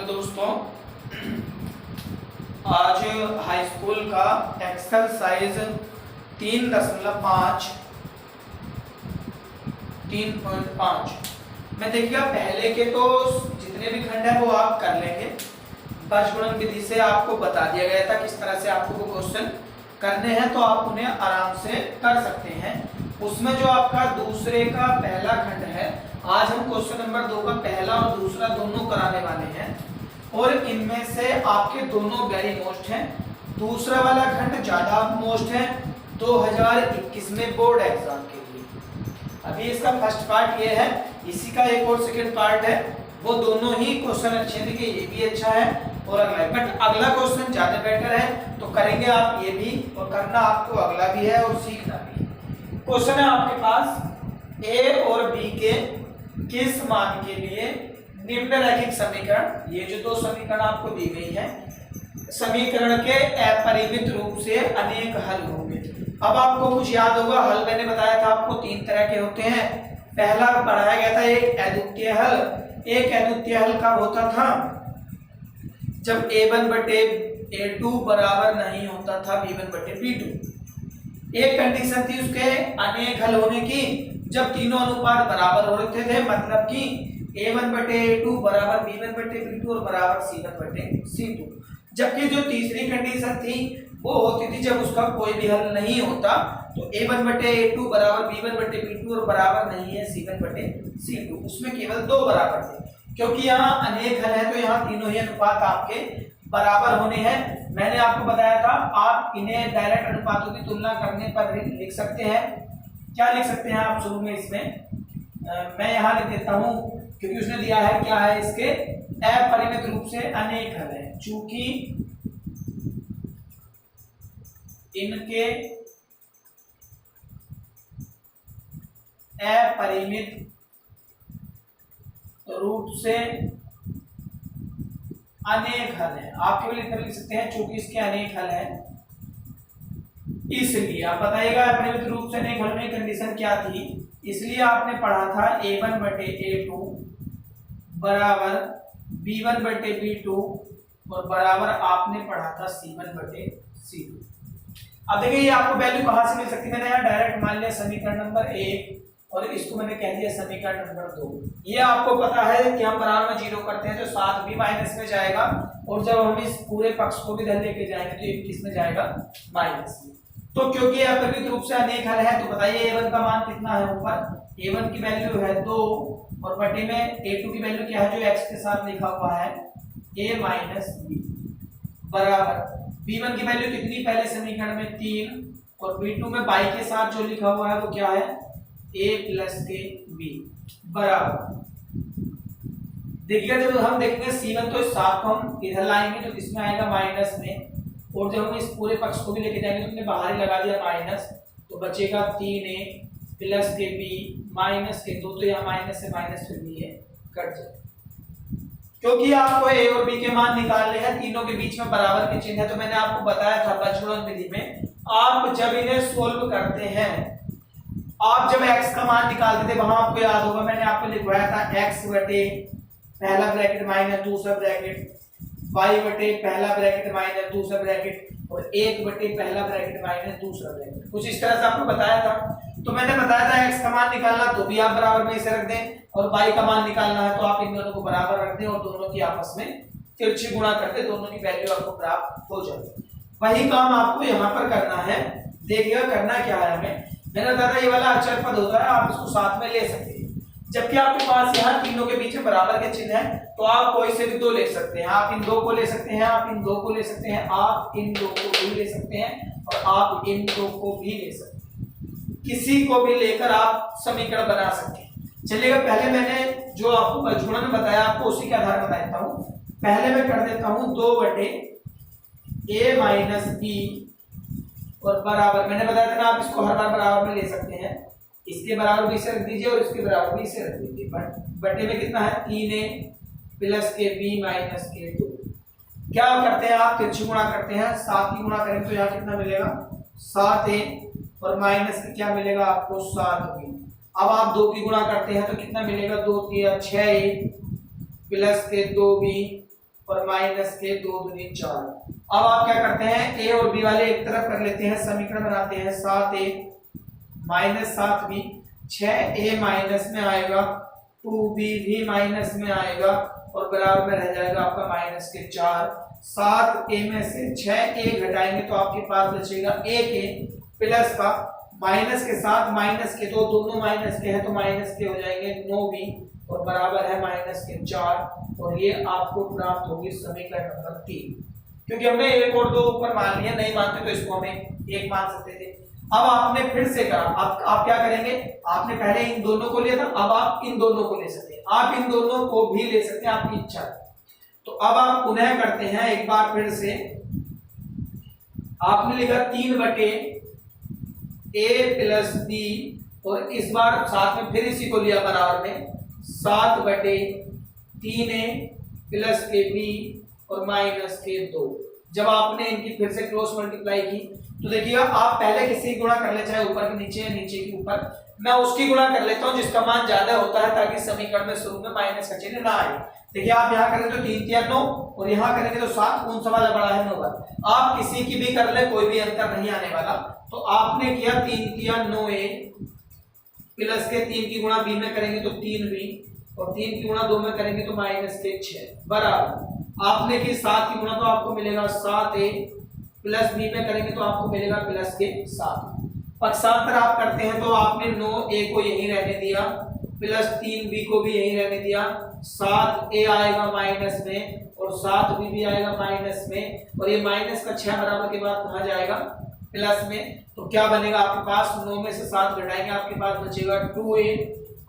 Hello दोस्तों, आज high school का एक्सरसाइज 3.5 में देखिएगा। पहले के तो जितने भी खंड है वो आप कर लेंगे। बजगुणन विधि से आपको बता दिया गया था किस तरह से आपको वो क्वेश्चन करने हैं, तो आप उन्हें आराम से कर सकते हैं। उसमें जो आपका दूसरे का पहला खंड है, आज हम क्वेश्चन नंबर 2 का पहला और दूसरा दोनों कराने वाले हैं और इनमें से आपके दोनों वेरी मोस्ट हैं। दूसरा वाला खंड ज्यादा मोस्ट है 2021 में बोर्ड एग्जाम के लिए। अभी इसका फर्स्ट पार्ट ये है, इसी का एक और सेकंड पार्ट है। वो दोनों ही क्वेश्चन अच्छे हैं, देखिए ये भी अच्छा है और अगला है, बट अगला क्वेश्चन ज्यादा बेटर है, तो करेंगे आप ये भी और करना आपको अगला भी है और सीखना भी है। क्वेश्चन है आपके पास ए और बी के किस मान के लिए निम्नलिखित समीकरण, ये जो दो समीकरण आपको दी गई है, समीकरण के अपरिमित रूप से अनेक हल होंगे। अब आपको कुछ याद होगा, हल मैंने बताया था आपको 3 तरह के होते हैं। पहला पढ़ाया गया था एक अद्वितीय हल। एक अद्वितीय हल कब होता था? जब a1 बटे a2 बराबर नहीं होता था b1 बटे b2। एक कंडीशन थी उसके अनेक हल होने की, जब तीनों अनुपात बराबर हो रहे थे, मतलब कि a1 बटे a2 बराबर b1 बटे b2 और बराबर c1 बटे c2। जबकि जो तीसरी कंडीशन थी वो होती थी जब उसका कोई भी हल नहीं होता, तो a1 बटे a2 बराबर b1 बटे b2 और बराबर नहीं है c1 बटे c2। उसमें केवल 2 बराबर थे। क्योंकि यहाँ अनेक हल है तो यहाँ तीनों ही अनुपात आपके बराबर होने हैं। मैंने आपको बताया था आप इन्हें डायरेक्ट अनुपातों की तुलना करने पर लिख सकते हैं। क्या लिख सकते हैं आप शुरू में? इसमें मैं यहाँ लिख देता हूँ क्योंकि उसने दिया है क्या है, इसके अपरिमित रूप से अनेक हल है। चूंकि इनके अपरिमित रूप से अनेक हल है, आप केवल इतना लिख सकते हैं चूंकि इसके अनेक हल है, इसलिए आप बताइएगा अपरिमित रूप से अनेक हल में कंडीशन क्या थी। इसलिए आपने पढ़ा था a1 बटे a2 बराबर b1 बटे b2 और बराबर आपने पढ़ा था c1 बटे c2। अब देखिए ये आपको वैल्यू कहां से मिल सकती है। मैंने यहाँ डायरेक्ट मान लिया समीकरण नंबर 1 और इसको मैंने कह दिया समीकरण नंबर 2। ये आपको पता है कि हम बराबर में 0 करते हैं तो 7 भी माइनस में जाएगा और जब हम इस पूरे पक्ष को भी इधर लेके जाएंगे तो ये किस में जाएगा? माइनस में। तो क्योंकि अपरिमित रूप से अनेक हल है तो बताइए a1 का मान कितना है? ऊपर a1 की वैल्यू है 2 और बटे में a2 की वैल्यू क्या है जो x के साथ लिखा हुआ है a माइनस b बराबर b1 की वैल्यू कितनी पहले समीकरण में 3 और b2 में y के साथ जो लिखा हुआ है वो क्या है a प्लस के b बराबर। देखिएगा जब हम देखेंगे c1 तो इस 7 को हम इधर लाएंगे तो किसमें आएगा? माइनस में। और जब हम इस पूरे पक्ष को भी लेके जाएंगे तो हमने बाहर ही लगा दिया माइनस, तो बचेगा 3a प्लस के b माइनस के 2, तो यहाँ माइनस से माइनस फिर भी है कट जाए। क्योंकि आपको a और b के मान निकालने हैं, तीनों के बीच में बराबर के चिन्ह है, तो मैंने आपको बताया था बजगुणन विधि में आप जब इन्हें सोल्व करते हैं, आप जब x का मान निकालते थे वहां आपको याद होगा मैंने आपको लिखवाया था x बटे पहला ब्रैकेट माइनस दूसरा ब्रैकेट, y बटे पहला ब्रैकेट माइनस दूसरा ब्रैकेट और 1 बटे पहला ब्रैकेट माइनस दूसरा ब्रैकेट। कुछ इस तरह से आपको बताया था। तो मैंने बताया था x का मान निकालना तो भी आप बराबर में इसे रख दें और y का मान निकालना है तो आप इन दोनों को बराबर रख दें और दोनों की आपस में तिरछी गुणा करके दोनों की वैल्यू आपको प्राप्त हो जाए। वही काम आपको यहाँ पर करना है। देखिएगा करना क्या है हमें। मैंने बताया ये वाला अचर पद होता है, आप इसको साथ में ले सकते हैं। जबकि आपके पास यहाँ तीनों के बीच में बराबर के चिन्ह है तो आप कोई से भी 2 ले सकते हैं। आप इन 2 को ले सकते हैं, आप इन 2 को ले सकते हैं, आप इन 2 को भी ले सकते हैं और आप इन 2 को भी ले सकते हैं। किसी को भी लेकर आप समीकरण बना सकते हैं। चलिएगा पहले मैंने जो आपको बजगुणन बताया आपको उसी के आधार पर बताता हूँ। पहले मैं कर देता हूँ 2 बटे a माइनस b और बराबर, मैंने बताया था ना आप इसको हर बार बराबर में ले सकते हैं। इसके बराबर भी इसे रख दीजिए और इसके बराबर भी इसे रख दीजिए। बटे में कितना है? 3a प्लस के b माइनस के 2। क्या करते हैं आप? तिरछी गुणा करते हैं। 7 की गुणा करें तो यहाँ कितना मिलेगा? 7a और माइनस के क्या मिलेगा आपको? 7b। अब आप 2 की गुणा करते हैं तो कितना मिलेगा? 2 3 6a प्लस के 2b और माइनस के 2 दूनी 4। अब आप क्या करते हैं, ए और बी वाले एक तरफ कर लेते हैं, समीकरण बनाते हैं 7a minus 7b। 6a minus में आएगा, 2b भी माइनस में आएगा और बराबर में रह जाएगा आपका माइनस के 4। 7a में से 6a घटाएंगे तो आपके पास बचेगा 1a प्लस का माइनस के साथ माइनस के 2, दोनों माइनस के हैं तो माइनस के हो जाएंगे 9b और बराबर है माइनस के 4। और ये आपको प्राप्त होगी समीकरण नंबर 3। क्योंकि हमने 1 और 2 ऊपर मान लिया, नहीं मानते तो इसको हमें 1 मान सकते थे। अब आपने फिर से करा, आप क्या करेंगे, आपने पहले इन दोनों को लिया था, अब आप इन दोनों को ले सकते हैं, आप इन दोनों को भी ले सकते हैं, आपकी इच्छा। तो अब आप पुनः करते हैं एक बार फिर से। आपने लिखा 3 बटे a प्लस बी और इस बार साथ में फिर इसी को लिया बराबर में 7 बटे 3a प्लस के बी और माइनस के 2। जब आपने इनकी फिर से क्रॉस मल्टीप्लाई की तो देखिएगा, आप पहले किसी की गुणा कर ले, चाहे ऊपर के नीचे या नीचे के ऊपर। मैं उसकी गुणा कर लेता हूं जिसका मान ज्यादा होता है, ताकि समीकरण में शुरू में माइनस का चिन्ह ना आए। देखिए आप यहाँ करेंगे तो 3 3 9 और यहाँ करेंगे तो 7, कौन सा वाला बड़ा है 9 वाला। आप किसी की भी कर ले, कोई भी अंतर नहीं आने वाला। तो आपने किया 3 3 9a प्लस के 3 की गुणा b में करेंगे तो 3b और 3 की गुणा 2 में करेंगे तो माइनस के 6 बराबर। आपने की 7 की गुणा तो आपको मिलेगा 7a प्लस b में करेंगे तो आपको मिलेगा प्लस के 7। पक्षांतर आप करते हैं तो आपने 9a को यहीं रहने दिया प्लस 3b को भी यहीं रहने दिया, 7a आएगा माइनस में और 7b भी आएगा माइनस में और ये माइनस का 6 बराबर के बाद कहाँ जाएगा, प्लस में। तो क्या बनेगा आपके पास, 9 में से 7 घटाएंगे आपके पास बचेगा 2a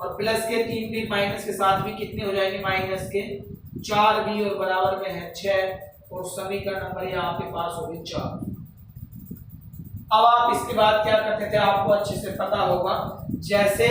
और प्लस के 3b माइनस के 7 भी कितने हो जाएंगे, माइनस के 4b और बराबर में है 6 और समीकरण नंबर यहाँ आपके पास होगी 4। अब आप इसके बाद क्या करते थे, आपको अच्छे से पता होगा। जैसे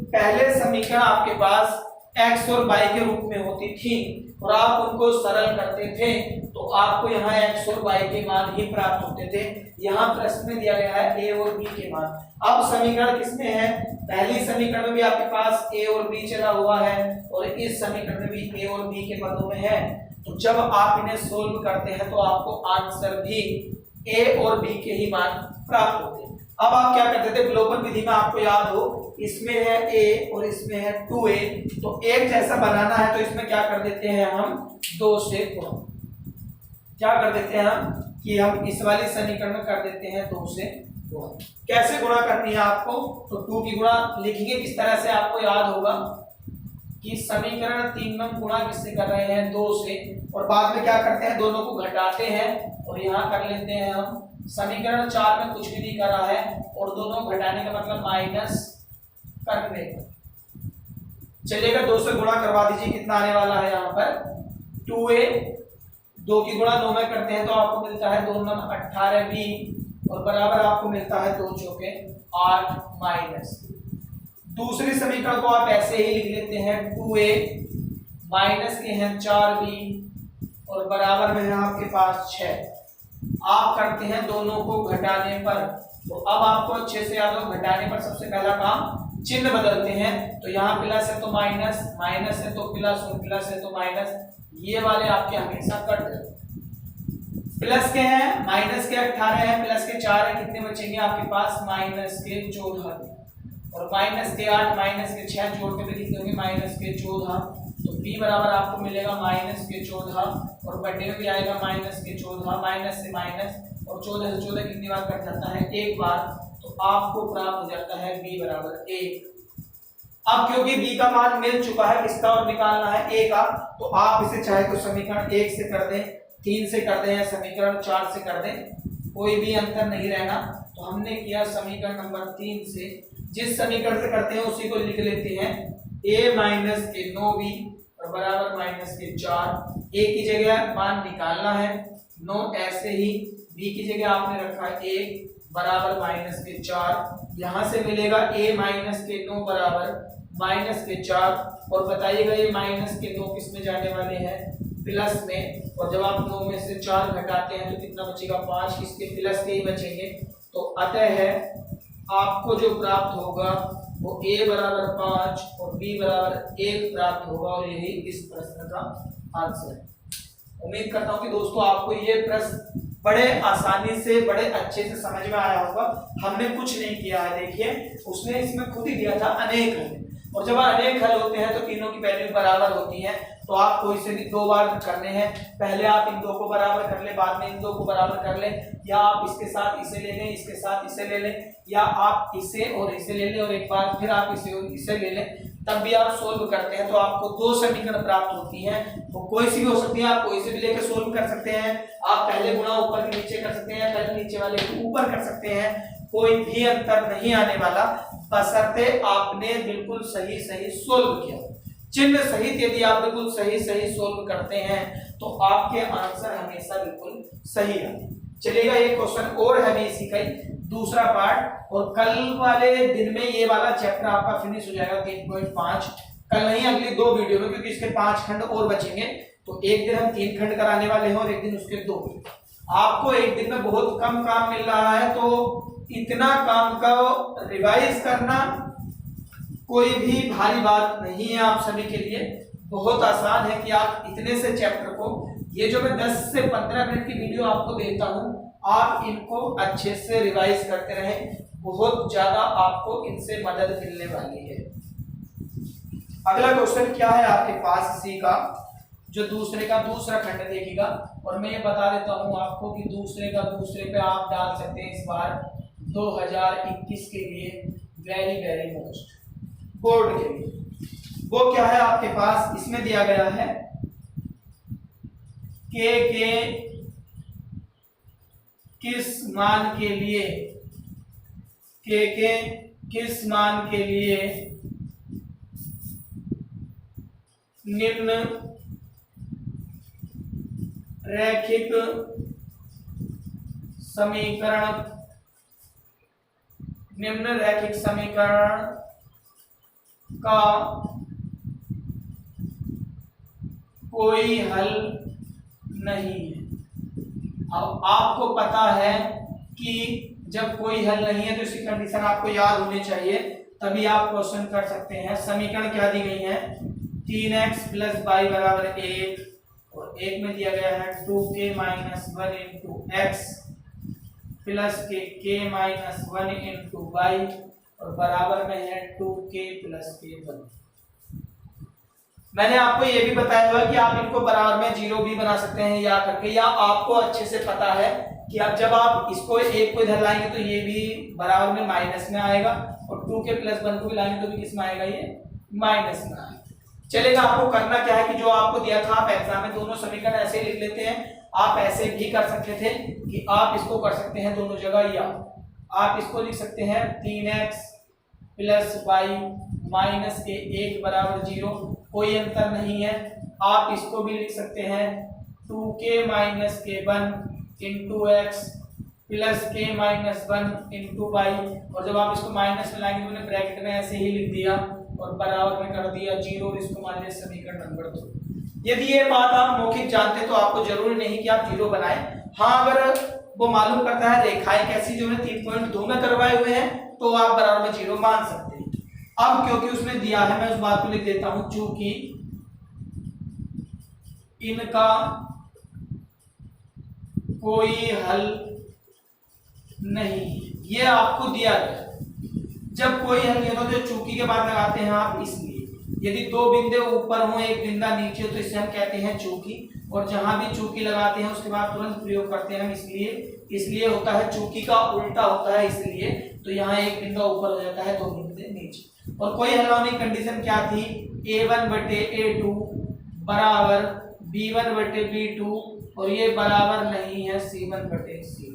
पहले समीकरण आपके पास x और y के रूप में होती थी और आप उनको सरल करते थे तो आपको यहाँ x और y के मान ही प्राप्त होते थे। यहाँ प्रश्न में दिया गया है a और b के मान। अब समीकरण किसमें है, पहली समीकरण में भी आपके पास a और b चला हुआ है और इस समीकरण में भी a और b के पदों में है। तो जब आप इन्हें सोल्व करते हैं तो आपको आंसर भी a और b के ही मान प्राप्त होते हैं। अब आप क्या करते थे, विलोपन विधि में आपको याद हो, इसमें है a और इसमें है 2a, तो एक जैसा बनाना है तो इसमें क्या कर देते हैं हम 2 से गुणा। क्या कर देते हैं हम कि हम इस वाले समीकरण में कर देते हैं 2 से गुणा। कैसे गुणा करनी है आपको, तो 2 की गुणा लिखेंगे किस तरह से, आपको याद होगा कि समीकरण 3 में गुणा किससे कर रहे हैं, 2 से, और बाद में क्या करते हैं, दोनों को घटाते हैं और यहाँ कर लेते हैं हम समीकरण 4 में कुछ भी नहीं कर रहा है और दोनों घटाने का मतलब माइनस करने का। चलिएगा 2 से गुणा करवा दीजिए, कितना आने वाला है यहाँ पर 2a, 2 की गुणा 2 में करते हैं तो आपको मिलता है 2 9 18b और बराबर आपको मिलता है 2 चौके 8 माइनस। दूसरी समीकरण को आप ऐसे ही लिख लेते हैं 2a माइनस के हैं 4b और बराबर में है आपके पास 6। आप करते हैं दोनों को घटाने पर, तो अब आपको अच्छे से याद हो, घटाने पर सबसे पहला काम चिन्ह बदलते हैं। तो यहाँ प्लस है तो माइनस, माइनस है तो प्लस और प्लस है तो माइनस, ये वाले आपके हमेशा कट जाते। प्लस के हैं माइनस के 18 है, प्लस के 4 है, कितने बचेंगे आपके पास, माइनस के 14 और माइनस के 8 माइनस के 6 जोड़ के भी लिख दोगे माइनस के 14। तो b बराबर आपको मिलेगा माइनस के 14 और बटे में भी आएगा माइनस के 14, माइनस से माइनस और 14 से 14 कितनी बार कट जाता है, एक बार। तो आपको प्राप्त हो जाता है b बराबर 1। अब क्योंकि b का मान मिल चुका है, किसका और निकालना है a का, तो आप इसे चाहे तो समीकरण 1 से कर दें, 3 से कर दें या समीकरण 4 से कर दें, कोई भी अंतर नहीं रहना। तो हमने किया समीकरण नंबर 3 से, जिस समीकरण से करते हैं उसी को लिख लेते हैं a माइनस के 9b और बराबर माइनस के 4। a की जगह मान निकालना है 9 ऐसे ही, b की जगह आपने रखा है 1 बराबर माइनस के 4। यहाँ से मिलेगा a माइनस के 9 बराबर माइनस के 4 और बताइएगा ये माइनस के 9 किस में जाने वाले हैं, प्लस में। और जब आप 9 में से 4 घटाते हैं तो कितना बचेगा, 5, किसके प्लस के ही बचेंगे। तो अतः है आपको जो प्राप्त होगा वो a बराबर 5 और b बराबर 1 प्राप्त होगा और यही इस प्रश्न का आंसर है। उम्मीद करता हूँ कि दोस्तों आपको ये प्रश्न बड़े आसानी से बड़े अच्छे से समझ में आया होगा। हमने कुछ नहीं किया है, देखिए उसने इसमें खुद ही दिया था अनेक हल, और जब अनेक हल होते हैं तो तीनों की वैल्यू बराबर होती है। तो आपको इसे भी 2 बार करने हैं, पहले आप इन 2 को बराबर कर ले, बाद में इन 2 को बराबर कर ले, या आप इसके साथ इसे ले लें, इसके साथ इसे ले लें, या आप इसे और इसे ले लें और एक बार फिर आप इसे और इसे ले लें, तब भी आप सोल्व करते हैं तो आपको 2 समीकरण प्राप्त होती हैं। वो कोई सी भी हो सकती है, आप कोई से भी लेकर सोल्व कर सकते हैं। आप पहले गुणा ऊपर के नीचे कर सकते हैं, पहले नीचे वाले को ऊपर कर सकते हैं, कोई भी अंतर नहीं आने वाला, बशर्ते आपने बिल्कुल सही सही सोल्व किया। चिन्ह सहित यदि आप बिल्कुल सही सही सोल्व करते हैं तो आपके आंसर हमेशा बिल्कुल सही है। चलिएगा, एक क्वेश्चन और है भी इसी का ही दूसरा पार्ट, और कल वाले दिन में ये वाला चैप्टर आपका फिनिश हो जाएगा 3.5। कल नहीं, अगली 2 वीडियो में, क्योंकि इसके 5 खंड और बचेंगे। तो एक दिन हम 3 खंड कराने वाले हैं और एक दिन उसके 2। आपको एक दिन में बहुत कम काम मिल रहा है, तो इतना काम का रिवाइज करना कोई भी भारी बात नहीं है आप सभी के लिए। बहुत आसान है कि आप इतने से चैप्टर को, ये जो मैं 10 से 15 मिनट की वीडियो आपको देता हूं, आप इनको अच्छे से रिवाइज करते रहें, बहुत ज्यादा आपको इनसे मदद मिलने वाली है। अगला क्वेश्चन क्या है आपके पास इसी का, जो दूसरे का दूसरा खंड देखिएगा, और मैं ये बता देता हूं आपको कि दूसरे का दूसरे पे आप डाल सकते हैं इस बार 2021 के लिए वेरी वेरी मोस्ट बोर्ड के लिए। वो क्या है आपके पास, इसमें दिया गया है के किस मान के लिए, के किस मान के लिए निम्न रैखिक समीकरण का कोई हल नहीं है। अब आपको पता है कि जब कोई हल नहीं है तो इसकी कंडीशन आपको याद होनी चाहिए, तभी आप क्वेश्चन कर सकते हैं। समीकरण क्या दी गई है, 3x + y = 1, और एक में दिया गया है 2k - 1 × x + k - 1 × y, और बराबर में है 2k + k1। मैंने आपको ये भी बताया हुआ कि आप इनको बराबर में 0 भी बना सकते हैं या करके, या आपको अच्छे से पता है कि अब जब आप इसको 1 को इधर लाएंगे तो ये भी बराबर में माइनस में आएगा, और 2k + 1 को भी लाएंगे तो भी किस में आएगा, ये माइनस में आएगा। चलेगा, आपको करना क्या है कि जो आपको दिया था आप एग्जाम में दोनों समीकरण ऐसे लिख लेते हैं। आप ऐसे भी कर सकते थे कि आप इसको कर सकते हैं दोनों जगह, या आप इसको लिख सकते हैं 3x + y - के 1 = 0, कोई अंतर नहीं है। आप इसको भी लिख सकते हैं 2k - k1 × x + k - 1 × y, और जब आप इसको माइनस में लाएंगे तो मैंने ब्रैकेट में ऐसे ही लिख दिया और बराबर में कर दिया 0, और इसको मान लिया समीकरण नंबर 2। यदि ये बात आप मौखिक जानते तो आपको जरूरी नहीं कि आप 0 बनाएं। हाँ, अगर वो मालूम करता है रेखाएं कैसी जो है 3.2 में करवाए हुए हैं, तो आप बराबर में 0 मान सकते हैं। अब क्योंकि उसने दिया है, मैं उस बात को लिख देता हूं, चूंकि इनका कोई हल नहीं, ये आपको दिया गया। जब कोई हल नहीं होता तो चूंकि के बाद लगाते हैं आप, इसलिए यदि 2 बिंदु ऊपर हो, एक बिंदा नीचे हो, तो इसे हम कहते हैं चूंकि, और जहां भी चूंकि लगाते हैं उसके बाद तुरंत प्रयोग करते हैं हम इसलिए होता है, चूंकि का उल्टा होता है इसलिए। तो यहाँ एक बिंदा ऊपर हो जाता है, 2 बिंदु नीचे। और कोई हल होने की कंडीशन क्या थी, a1/a2 बराबर b1/b2, और ये बराबर नहीं है c1/c।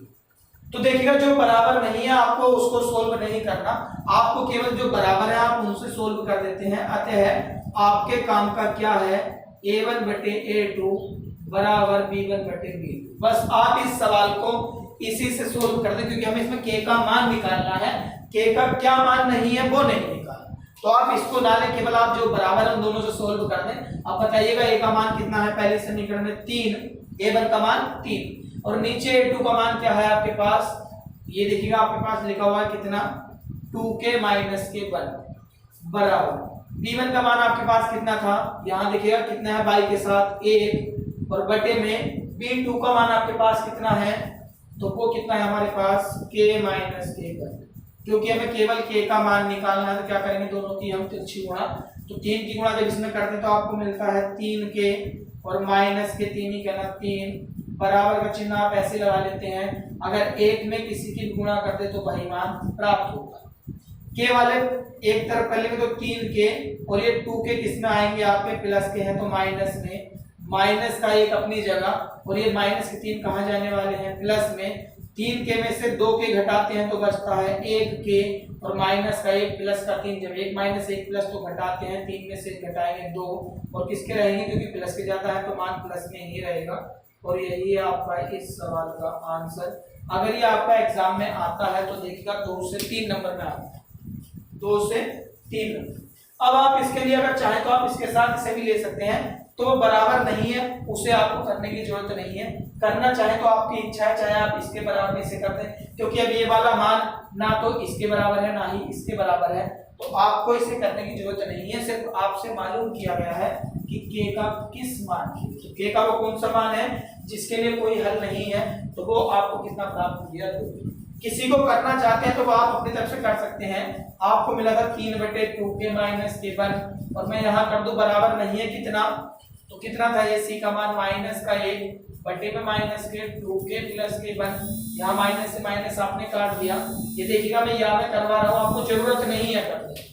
तो देखिएगा, जो बराबर नहीं है आपको उसको सोल्व नहीं करना, आपको केवल जो बराबर है आप उनसे सोल्व कर देते हैं। अतः आपके काम का क्या है, a1/a2 बराबर b1/b2। बस आप इस सवाल को इसी से सोल्व कर दें, क्योंकि हमें इसमें k का मान निकालना है। k का क्या मान नहीं है वो नहीं निकालना, तो आप इसको ना लें, केवल आप जो बराबर है उन दोनों से सोल्व कर दें। अब बताइएगा a का मान कितना है, पहले समीकरण में 3, a1 का मान 3, और नीचे a2 का मान क्या है आपके पास, ये देखिएगा आपके पास लिखा हुआ है कितना, 2k - k1 बराबर b1 का मान आपके पास कितना था, यहाँ देखिएगा कितना है y के साथ 1 और बटे में b2 का मान आपके पास कितना है, तो वो कितना है हमारे पास k माइनस k पर। क्योंकि हमें केवल k का मान निकालना है तो क्या करेंगे, दोनों की हम तिरछी गुणा, तो 3 की गुणा जब इसमें करते हैं तो आपको मिलता है 3k और माइनस के 3 ही कहना 3 बराबर का चिन्ह आप ऐसे लगा लेते हैं, अगर एक में किसी की गुणा करते तो वही मान प्राप्त होगा। के वाले एक तरफ कर लेंगे तो 3k और ये 2k किस में आएंगे आपके प्लस के हैं तो माइनस में, माइनस का एक अपनी जगह और ये माइनस के 3 कहाँ जाने वाले हैं प्लस में, 3k में से 2k घटाते हैं तो बचता है 1k और माइनस का 1 प्लस का 3, जब 1 माइनस 1 प्लस तो घटाते हैं 3 में से घटाएंगे 2 और किसके रहेंगे, क्योंकि प्लस के जाता है तो मान प्लस में ही रहेगा। और यही है आपका इस सवाल का आंसर। अगर ये आपका एग्जाम में आता है तो देखिएगा 2 से 3 नंबर में आता है, 2 से 3 नंबर। अब आप इसके लिए अगर चाहें तो आप इसके साथ इसे भी ले सकते हैं, तो वो बराबर नहीं है उसे आपको करने की जरूरत नहीं है, करना चाहे तो आपकी इच्छा है, चाहे आप इसके बराबर में इसे कर दें, क्योंकि अब ये वाला मान ना तो इसके बराबर है ना ही इसके बराबर है, तो आपको इसे करने की जरूरत नहीं है। सिर्फ आपसे मालूम किया गया है कि k का किस मान की, तो k का वो कौन सा मान है जिसके लिए कोई हल नहीं है, तो वो आपको कितना प्राप्त किया। किसी को करना चाहते हैं तो वो आप अपनी तरफ से कर सकते हैं। आपको मिला था 3/2k माइनस k1 और मैं यहाँ कर दूं बराबर नहीं है कितना, तो कितना था ये c का मान माइनस का 1 बटे में माइनस के 2k प्लस k1, यहाँ माइनस से माइनस आपने काट दिया। ये देखिएगा मैं यहाँ में करवा रहा हूँ, आपको जरूरत नहीं है करने।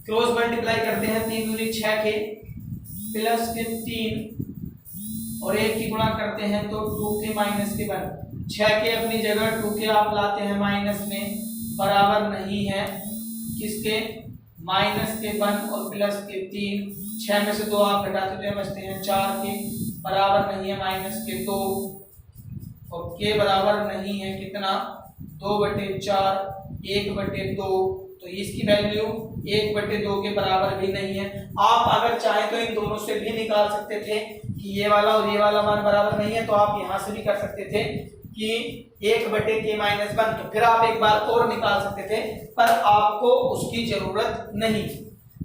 क्रॉस मल्टीप्लाई करते हैं 3 दूनी 6k प्लस के 3 और 1 की गुणा करते हैं तो 2k माइनस k1, 6k अपनी जगह 2k आप लाते हैं माइनस में, बराबर नहीं है किसके, माइनस के 1 और प्लस के 3, 6 में से 2 आप घटाते तो बचते हैं 4k, बराबर नहीं है माइनस के 2 और k बराबर नहीं है कितना 2/4 1/2, तो इसकी वैल्यू 1/2 के बराबर भी नहीं है। आप अगर चाहें तो इन दोनों से भी निकाल सकते थे कि ये वाला और ये वाला मान बराबर नहीं है, तो आप यहाँ से भी कर सकते थे कि 1/k-1, तो फिर आप एक बार और निकाल सकते थे, पर आपको उसकी जरूरत नहीं।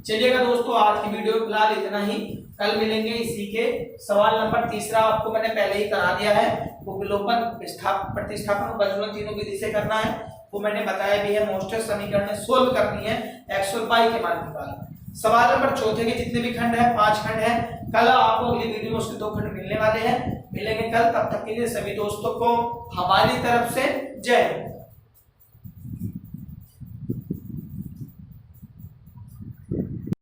चलिएगा दोस्तों, आज की वीडियो फिलहाल इतना ही, कल मिलेंगे इसी के सवाल नंबर 3 आपको मैंने पहले ही करा दिया है, वो विलोपन प्रतिस्थापन और बजून तीनों विधि से करना है, वो मैंने बताया भी है। मोस्टर समीकरण सोल्व करनी है, x और y के मान निकालना। सवाल नंबर 4 के जितने भी खंड है 5 खंड है, कल आपको अगली वीडियो में उसके 2 खंड मिलने वाले हैं। मिलेंगे कल, तब तक के लिए सभी दोस्तों को हमारी तरफ से जय हिंद।